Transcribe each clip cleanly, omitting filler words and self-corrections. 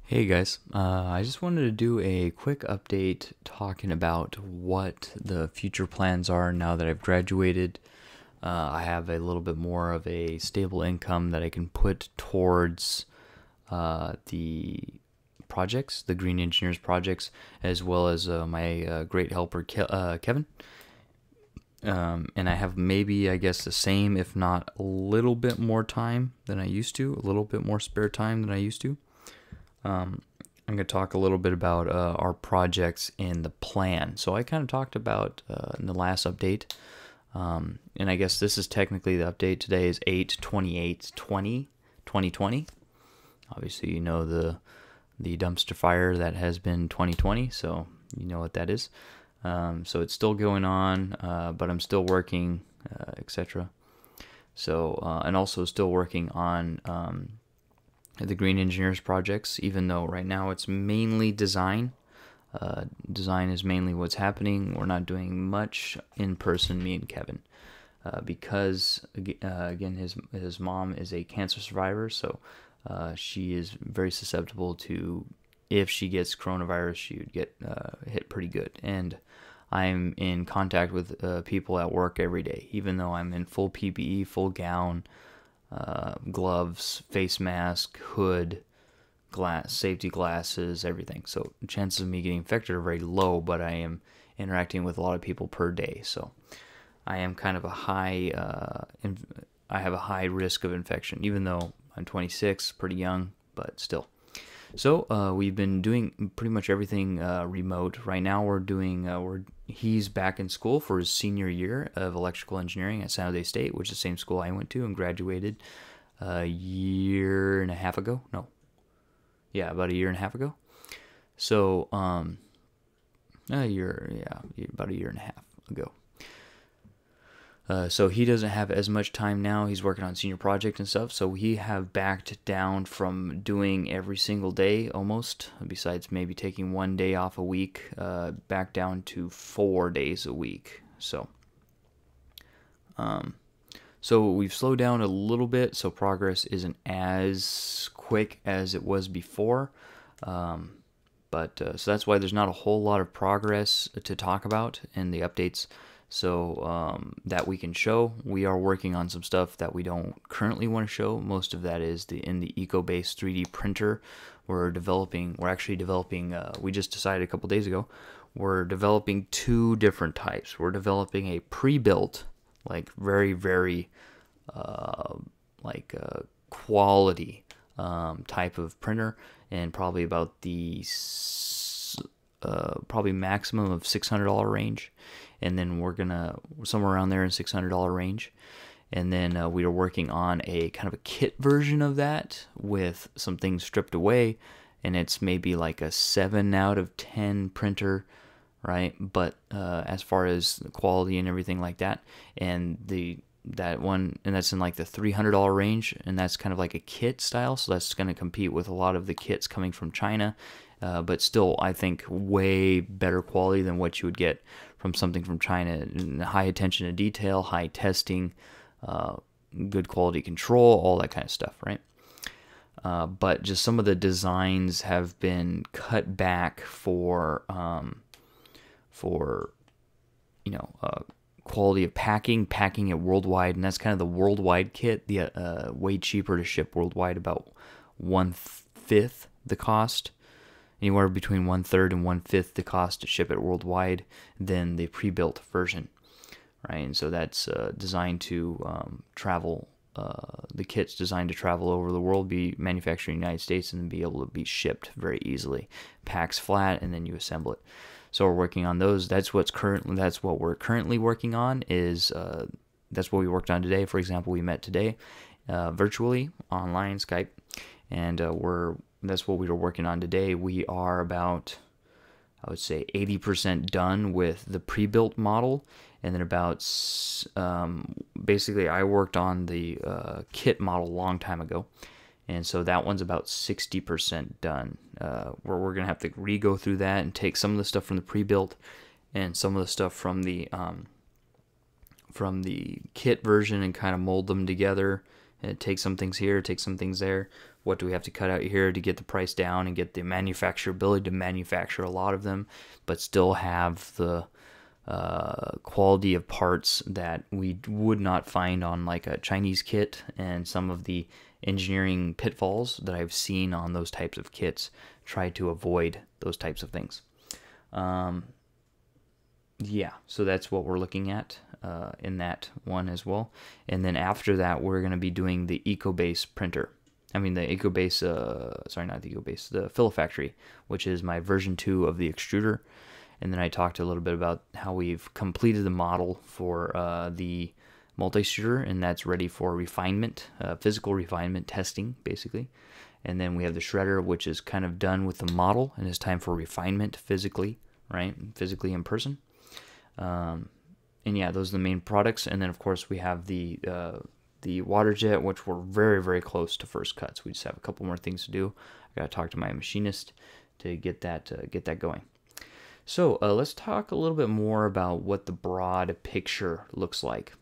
Hey guys, I just wanted to do a quick update talking about what the future plans are now that I've graduated. I have a little bit more of a stable income that I can put towards the projects, the Green Engineers projects, as well as my great helper Kevin. And I have maybe, I guess, the same, if not a little bit more time than I used to, a little bit more spare time than I used to. I'm going to talk a little bit about our projects and the plan. So I kind of talked about in the last update, and I guess this is technically the update. Today is 8/28/2020. Obviously, you know the dumpster fire that has been 2020, so you know what that is. So it's still going on, but I'm still working, etc. So and also still working on the Green Engineers projects, even though right now it's mainly design. Design is mainly what's happening. We're not doing much in person, me and Kevin, because again, his mom is a cancer survivor, so she is very susceptible to, if she gets coronavirus, she would get hit pretty good. And I'm in contact with people at work every day, even though I'm in full PPE, full gown, gloves, face mask, hood, safety glasses, everything. So chances of me getting infected are very low, but I am interacting with a lot of people per day. So I am kind of a high, I have a high risk of infection, even though I'm 26, pretty young, but still. So we've been doing pretty much everything remote. Right now he's back in school for his senior year of electrical engineering at San Jose State, which is the same school I went to and graduated a year and a half ago. No, yeah, about a year and a half ago. So about a year and a half ago. So he doesn't have as much time now. He's working on senior project and stuff. So we have backed down from doing every single day almost, besides maybe taking one day off a week, back down to 4 days a week. So we've slowed down a little bit. So progress isn't as quick as it was before. So that's why there's not a whole lot of progress to talk about in the updates. So that we can show. We are working on some stuff that we don't currently want to show. Most of that is in the eco-based 3D printer. We're actually developing, we just decided a couple days ago, we're developing two different types. We're developing a pre-built, like very, very quality type of printer, and probably about the probably maximum of $600 range, and then we're gonna somewhere around there in $600 range, and then we are working on a kind of a kit version of that with some things stripped away, and it's maybe like a 7 out of 10 printer, right? But as far as the quality and everything like that, and that's in like the $300 range, and that's kind of like a kit style, so that's going to compete with a lot of the kits coming from China, but still I think way better quality than what you would get from something from China. High attention to detail, high testing, good quality control, all that kind of stuff, right? But just some of the designs have been cut back for quality of packing it worldwide, and that's kind of the worldwide kit. The way cheaper to ship worldwide, about 1/5 the cost, anywhere between 1/3 and 1/5 the cost to ship it worldwide than the pre-built version, right? And so that's designed to travel. The kit's designed to travel over the world, be manufactured in the United States, and then be able to be shipped very easily. Packs flat, and then you assemble it. So we're working on those. That's what we're currently working on. That's what we worked on today. For example, we met today virtually, online, Skype, and that's what we were working on today. We are about, I would say, 80% done with the pre-built model, and then about basically I worked on the kit model a long time ago, and so that one's about 60% done. Where we're gonna have to re-go through that and take some of the stuff from the pre-built and some of the stuff from the kit version and kind of mold them together take some things here, take some things there. What do we have to cut out here to get the price down and get the manufacturability to manufacture a lot of them, but still have the quality of parts that we would not find on like a Chinese kit, and some of the engineering pitfalls that I've seen on those types of kits. Try to avoid those types of things. Yeah, so that's what we're looking at in that one as well. And then after that, we're going to be doing the EcoBase printer. I mean, the EcoBase, sorry, not the EcoBase, the Filafactory, which is my version 2 of the extruder. And then I talked a little bit about how we've completed the model for the multi-extruder, and that's ready for refinement, physical refinement testing, basically. And then we have the shredder, which is kind of done with the model, and it's time for refinement physically, right? Physically in person. And yeah, those are the main products. And then, of course, we have the water jet, which we're very, very close to first cuts. We just have a couple more things to do. I got to talk to my machinist to get that going. So let's talk a little bit more about what the broad picture looks like.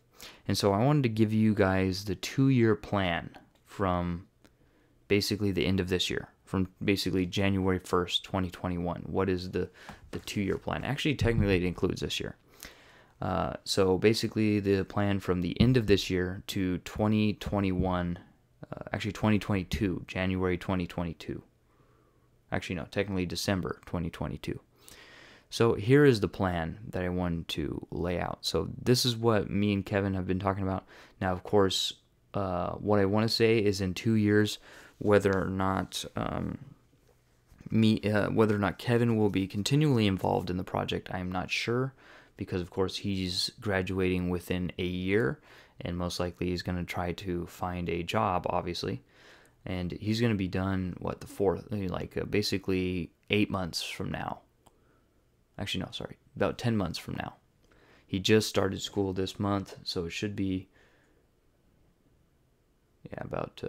And so I wanted to give you guys the 2-year plan from basically the end of this year, from basically January 1st, 2021. What is the 2-year plan? Actually, technically it includes this year. So basically the plan from the end of this year to 2021, actually 2022, January 2022. Actually, no, technically December 2022. So here is the plan that I wanted to lay out. So this is what me and Kevin have been talking about. Now, of course, what I want to say is in 2 years, whether or not Kevin will be continually involved in the project, I am not sure, because of course he's graduating within a year, and most likely he's going to try to find a job, obviously, and he's going to be done the 4th, like basically 8 months from now. Actually, no, sorry, about 10 months from now. He just started school this month, so it should be, yeah, about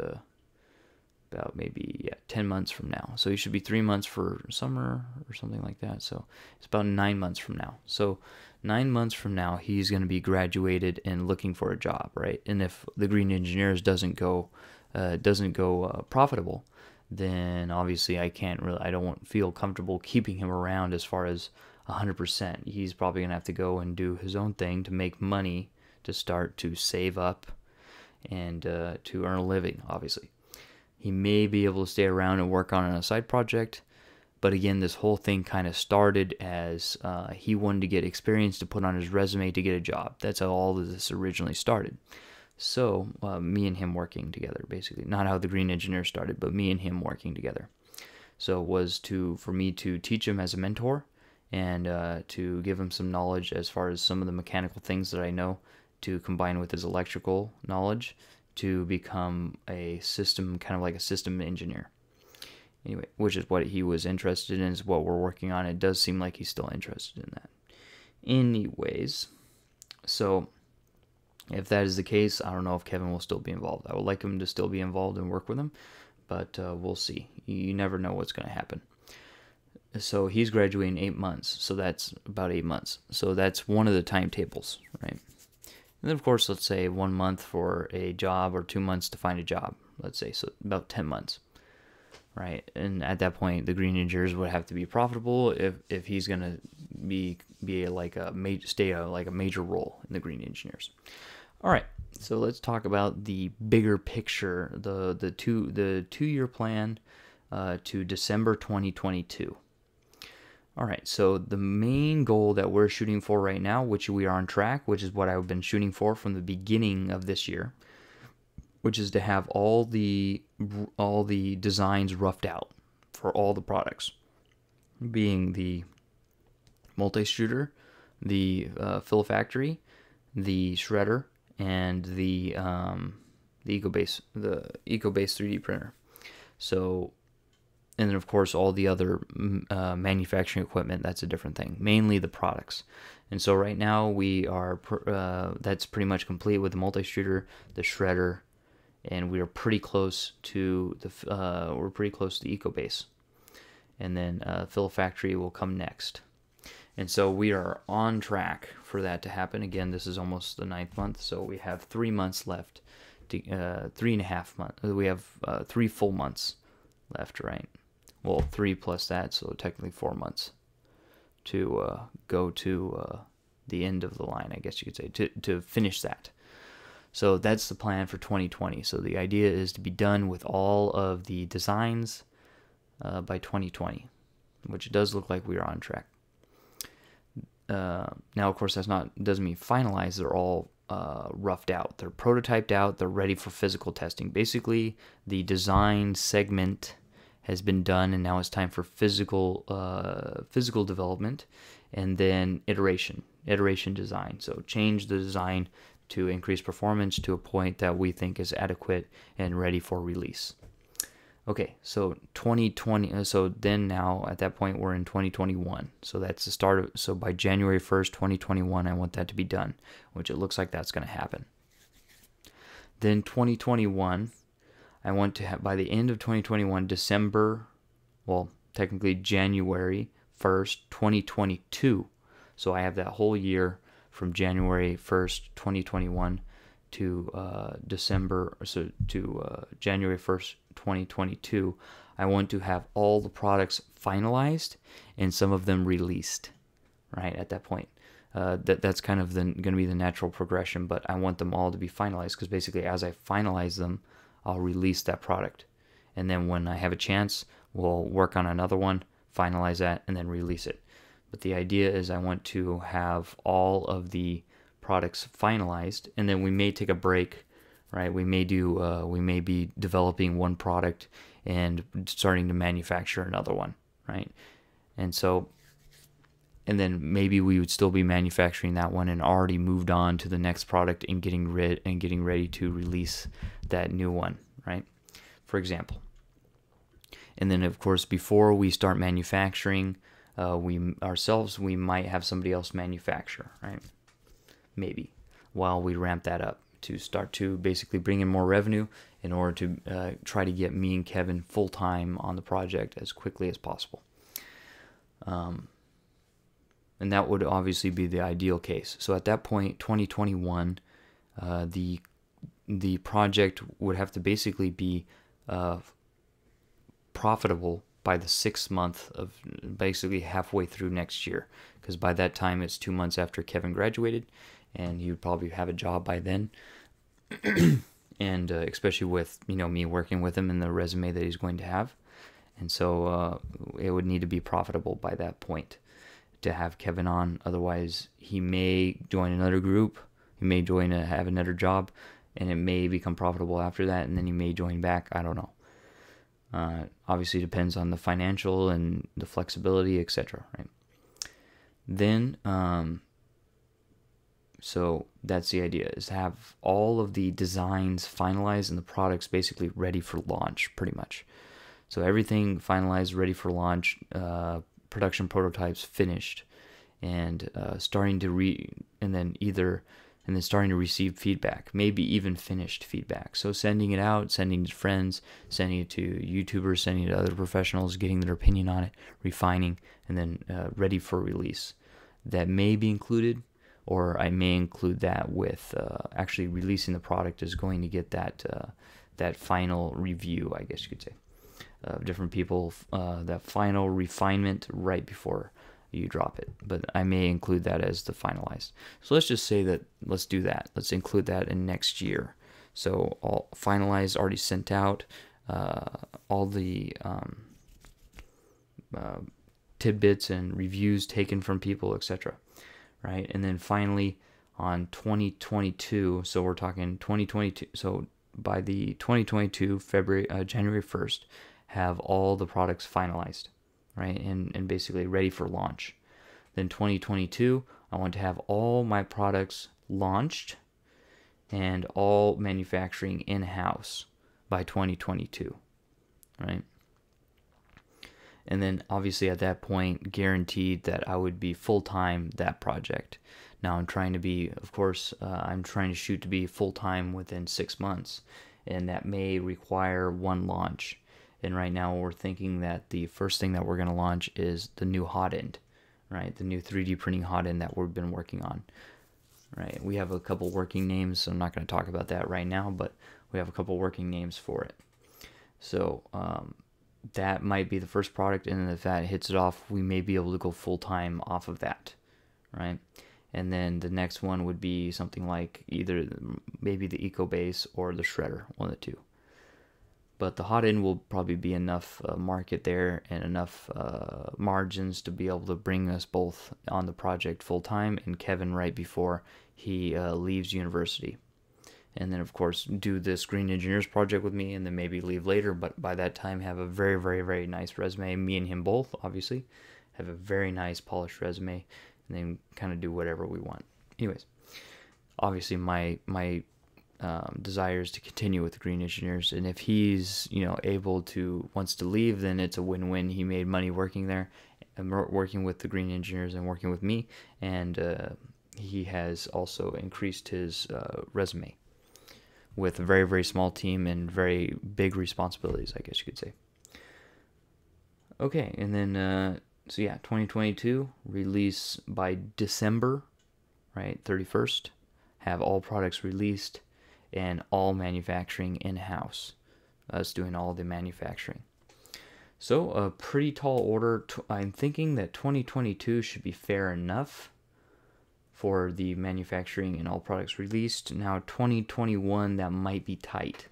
maybe 10 months from now. So he should be 3 months for summer or something like that. So it's about 9 months from now. So 9 months from now, he's going to be graduated and looking for a job, right? And if the Green Engineers doesn't go profitable, then obviously I don't feel comfortable keeping him around as far as 100%. He's probably going to have to go and do his own thing to make money, to start to save up and to earn a living, obviously. He may be able to stay around and work on a side project, but again, this whole thing kind of started as he wanted to get experience to put on his resume to get a job. That's how all of this originally started. So me and him working together, basically. Not how the Green Engineer started, but me and him working together. So it was for me to teach him as a mentor, and to give him some knowledge as far as some of the mechanical things that I know, to combine with his electrical knowledge, to become kind of like a system engineer. Anyway, which is what he was interested in, is what we're working on. It does seem like he's still interested in that. Anyways, so if that is the case, I don't know if Kevin will still be involved. I would like him to still be involved and work with him, but we'll see. You never know what's going to happen. So he's graduating 8 months, so that's about 8 months. So that's one of the timetables, right? And then, of course, let's say 1 month for a job, or 2 months to find a job, let's say, so about 10 months, right? And at that point, the Green Engineers would have to be profitable if he's going to be like a major role in the Green Engineers. All right, so let's talk about the bigger picture, the 2-year plan to December 2022. All right, so the main goal that we're shooting for right now, which we are on track, which is what I've been shooting for from the beginning of this year, which is to have all the designs roughed out for all the products, being the multi-extruder, the Filafactory, the shredder, and the EcoBase 3D printer. So, and then of course all the other manufacturing equipment, that's a different thing. Mainly the products. And so right now we are that's pretty much complete with the multi-extruder, the shredder, and we are pretty close to the EcoBase. And then Filafactory will come next. And so we are on track for that to happen. Again, this is almost the 9th month, so we have 3 months left to 3.5 months. We have 3 full months left, right? Well, 3 plus that, so technically 4 months to go to the end of the line, I guess you could say, to finish that. So that's the plan for 2020. So the idea is to be done with all of the designs by 2020, which it does look like we are on track. Now, of course, doesn't mean finalized. They're all roughed out. They're prototyped out. They're ready for physical testing. Basically, the design segment has been done, and now it's time for physical development, and then iteration design. So change the design to increase performance to a point that we think is adequate and ready for release. Okay, so 2020. So then now at that point we're in 2021. So that's the start of. So by January 1st, 2021, I want that to be done, which it looks like that's going to happen. Then 2021, I want to have by the end of 2021, December, well, technically January 1st, 2022. So I have that whole year from January 1st, 2021 to January 1st, 2022. I want to have all the products finalized and some of them released, right, at that point. That's kind of going to be the natural progression, but I want them all to be finalized because basically as I finalize them, I'll release that product. And then when I have a chance, we'll work on another one, finalize that, and then release it. But the idea is I want to have all of the products finalized, and then we may take a break, right? We may be developing one product and starting to manufacture another one, right? And then maybe we would still be manufacturing that one and already moved on to the next product and getting ready to release that new one, right? For example. And then of course, before we start manufacturing, we might have somebody else manufacture, right? Maybe, while we ramp that up to start to basically bring in more revenue in order to try to get me and Kevin full-time on the project as quickly as possible. And that would obviously be the ideal case. So at that point, 2021, the project would have to basically be profitable by the 6th month of basically halfway through next year, because by that time it's 2 months after Kevin graduated, and he would probably have a job by then. And especially with me working with him and the resume that he's going to have, and so it would need to be profitable by that point to have Kevin on. Otherwise, he may join another group, he may have another job, and it may become profitable after that, and then he may join back. I don't know. Obviously depends on the financial and the flexibility, etc. Right? Then, so that's the idea, is to have all of the designs finalized and the products basically ready for launch, pretty much. So everything finalized, ready for launch, production prototypes finished, and starting to starting to receive feedback, maybe even finished feedback. So sending it out, sending it to friends, sending it to YouTubers, sending it to other professionals, getting their opinion on it, refining, and then ready for release. That may be included, or I may include that with actually releasing the product is going to get that final review, I guess you could say, of different people, that final refinement right before you drop it. But I may include that as the finalized. So let's just say that, let's do that. Let's include that in next year. So all finalized, already sent out, all the tidbits and reviews taken from people, etc. Right? And then finally on 2022, so we're talking 2022, so by the 2022 January 1st, have all the products finalized, right, and basically ready for launch. Then 2022, I want to have all my products launched and all manufacturing in-house by 2022, right? And then obviously at that point, guaranteed that I would be full-time that project. Now I'm trying to be, of course, I'm trying to shoot to be full-time within 6 months, and that may require one launch. And right now we're thinking that the first thing that we're going to launch is the new Hotend, right? The new 3D printing Hotend that we've been working on, right? We have a couple working names, so I'm not going to talk about that right now, but We have a couple working names for it. So that might be the first product, and then if that hits it off, we may be able to go full-time off of that, right? And then the next one would be something like either maybe the EcoBase or the Shredder, one of the two. But the Hotend will probably be enough market there and enough margins to be able to bring us both on the project full-time, and Kevin right before he leaves university. And then, of course, do this Green Engineers project with me, and then maybe leave later. But by that time, have a very, very, very nice resume. Me and him both, obviously, have a very nice polished resume, and then kind of do whatever we want. Anyways, obviously, my desire is to continue with the Green Engineers, and if he's wants to leave, then it's a win-win. He made money working there, and working with the Green Engineers, and working with me, and he has also increased his resume with a very, very small team and very big responsibilities, I guess you could say. Okay, and then, so yeah, 2022, release by December, right, 31st, have all products released, and all manufacturing in-house, us doing all the manufacturing. So, a pretty tall order. I'm thinking that 2022 should be fair enough for the manufacturing and all products released. Now 2021, that might be tight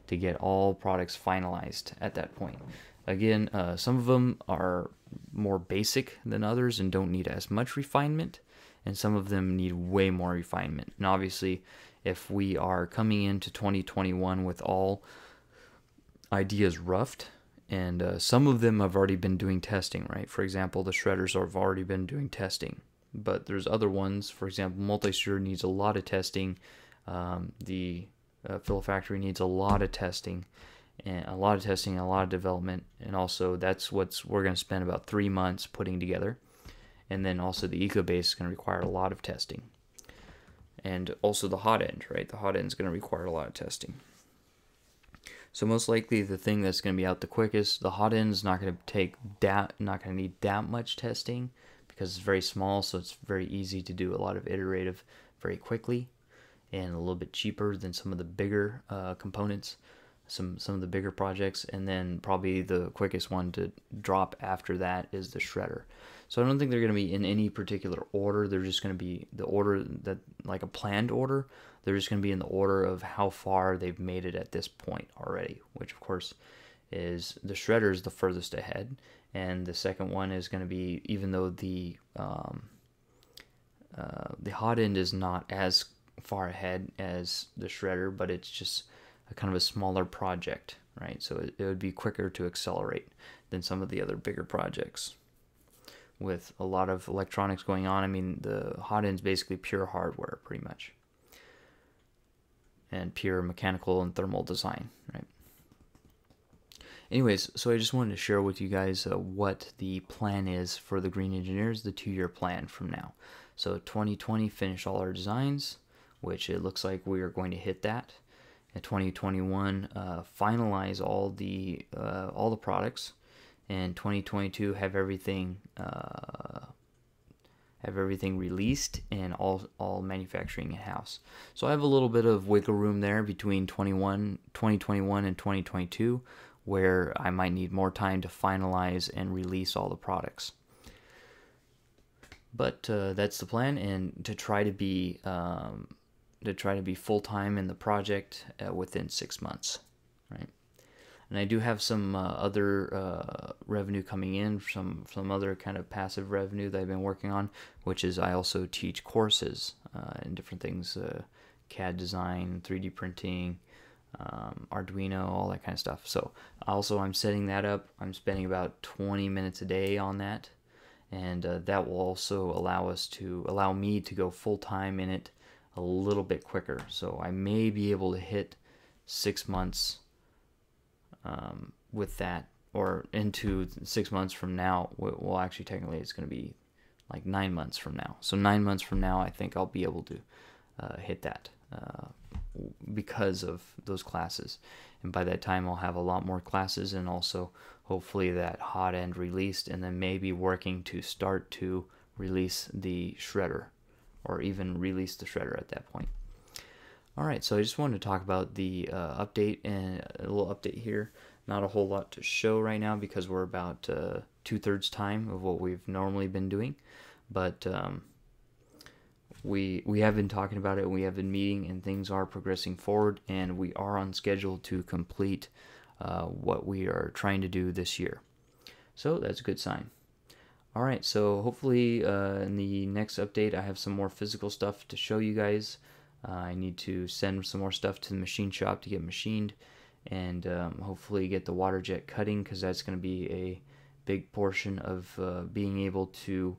to get all products finalized at that point. Again, some of them are more basic than others and don't need as much refinement, and some of them need way more refinement. And obviously, if we are coming into 2021 with all ideas roughed, and some of them have already been doing testing, right? For example, the shredders have already been doing testing. But there's other ones, for example, multi-streeter needs a lot of testing. The fill factory needs a lot of testing, and a lot of development. And also that's we're going to spend about 3 months putting together. And then also the EcoBase is going to require a lot of testing. And also the Hotend, right? The Hotend is going to require a lot of testing. So most likely the thing that's going to be out the quickest, the Hotend is not going to need that much testing, because it's very small, so it's very easy to do a lot of iterative very quickly, and a little bit cheaper than some of the bigger components, some of the bigger projects. And then probably the quickest one to drop after that is the Shredder. So I don't think they're going to be in any particular order. They're just going to be the order that, like a planned order. They're just going to be in the order of how far they've made it at this point already, which of course is the Shredder is the furthest ahead. And the second one is going to be, even though the Hotend is not as far ahead as the Shredder, but it's just a kind of a smaller project, right? So it would be quicker to accelerate than some of the other bigger projects with a lot of electronics going on. I mean, the Hotend is basically pure hardware, pretty much, and pure mechanical and thermal design, right? Anyways, so I just wanted to share with you guys what the plan is for the Green Engineers, the 2-year plan from now. So 2020, finish all our designs, which it looks like we are going to hit that. In 2021, finalize all the products, and 2022 have everything released and all manufacturing in house. So I have a little bit of wiggle room there between 2021 and 2022. Where I might need more time to finalize and release all the products. But that's the plan, and to try to be full-time in the project within 6 months, right? And I do have some other revenue coming in, some other kind of passive revenue that I've been working on, which is I also teach courses in different things, CAD design, 3D printing, Arduino, all that kind of stuff. So also I'm setting that up. I'm spending about 20 minutes a day on that, and that will also allow me to go full-time in it a little bit quicker. So I may be able to hit 6 months with that, or into 6 months from now. Well, actually technically it's going to be like 9 months from now. So 9 months from now I think I'll be able to hit that because of those classes, and by that time I'll have a lot more classes, and also hopefully that Hotend released, and then maybe working to start to release the Shredder, or even release the Shredder at that point. Alright, so I just wanted to talk about the update, and a little update here. Not a whole lot to show right now because we're about 2/3 time of what we've normally been doing, but we have been talking about it, and we have been meeting, and things are progressing forward, and we are on schedule to complete what we are trying to do this year. So that's a good sign. Alright, so hopefully in the next update I have some more physical stuff to show you guys. I need to send some more stuff to the machine shop to get machined, and hopefully get the water jet cutting, because that's going to be a big portion of being able to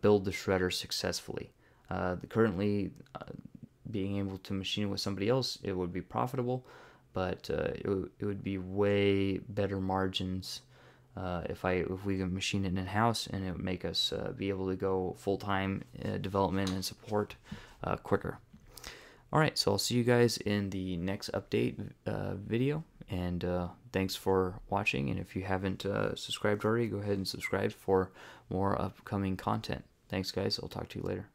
build the shredder successfully. Currently, being able to machine it with somebody else, it would be profitable, but it would be way better margins if we can machine it in-house, and it would make us be able to go full-time development and support quicker. Alright, so I'll see you guys in the next update video, and thanks for watching, and if you haven't subscribed already, go ahead and subscribe for more upcoming content. Thanks guys, I'll talk to you later.